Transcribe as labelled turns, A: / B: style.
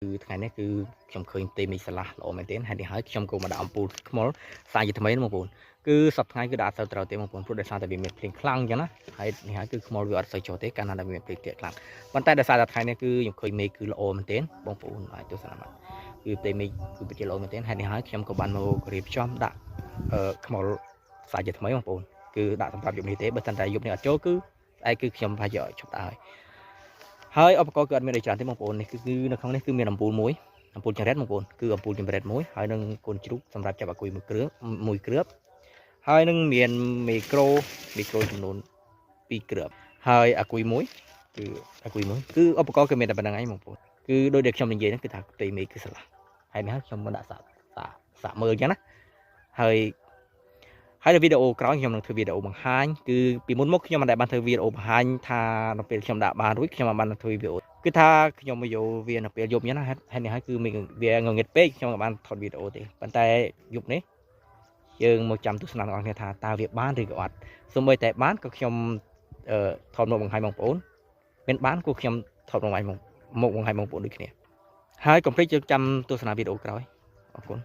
A: คือថ្ងៃនេះគឺខ្ញុំឃើញទេមីស្លាស់ល្អមែនទែនហើយនេះហើយខ្ញុំក៏មកដាក់អំពូលថ្មល់សាជាថ្មីបងប្អូនគឺសប្តាហ៍គឺដាក់អត់សូវត្រូវទេបងប្អូនព្រោះដោយសារតែវាមានភ្លៀងខ្លាំងអញ្ចឹងណាហើយនេះហើយគឺថ្មល់វាអត់សូវចុះទេកាលណាដែលមានភ្លៀងខ្លាំងប៉ុន្តែដោយសារតែថ្ងៃនេះគឺខ្ញុំឃើញមេឃគឺល្អមែនទែនបងប្អូនអាចទស្សនាបានគឺទេមេឃគឺពិតជាល្អមែនទែនហើយនេះហើយខ្ញុំក៏បានមករៀបចំដាក់ថ្មល់សាជាថ្មីបងប្អូនគឺដាក់សម្រាប់យប់នេះទេបើមិនតែយប់នេះអត់ចូលគឺស្អែកគឺខ្ញុំប្រហែលជាឈប់ដាក់ហើយឧបករណ៍គឺអត់មានអីច្រើនទេបងប្អូននេះគឺនៅក្នុងនេះគឺមានអំពូលមួយអំពូលចង្រិតបងប្អូនគឺអំពូលចង្រិតមួយហើយនឹងកូនជ្រូកសម្រាប់ចាប់អាគុយមួយគ្រឿងហើយនឹងមានមីក្រូចំនួន2គ្រាប់ហើយអាគុយមួយគឺអាគុយមួយគឺឧបករណ៍គឺមានតែប៉ុណ្្នឹងឯងបងប្អូនគឺដូចដែលខ្ញុំនិយាយហ្នឹងគឺថាផ្ទៃមេគឺស្រឡះហើយនេះខ្ញុំមកដាក់សាកមើលអញ្ចឹងណាហើយនៅវីដេអូក្រោយខ្ញុំនឹងធ្វើវីដេអូបង្ហាញគឺពីមុនមកខ្ញុំមិនដែលបានធ្វើវីដេអូបង្ហាញថានៅពេលខ្ញុំដាក់បានរួចខ្ញុំបានធ្វើវីដេអូគឺថាខ្ញុំមកយកវានៅពេលយប់អញ្ចឹងណាហើយនេះហើយគឺវាងងឹតពេកខ្ញុំក៏បានថតវីដេអូទេប៉ុន្តែយប់នេះយើងមកចាំទស្សនាបងប្អូនថាតើវាបានឬក៏អត់សូម្បីតែបានក៏ខ្ញុំថតមកបង្ហាញបងប្អូនមានបានក៏ខ្ញុំថតមកបង្ហាញបងប្អូនដូចគ្នាហើយកុំភ្លេចយើងចាំទស្សនាវីដេអូក្រោយអរគុណ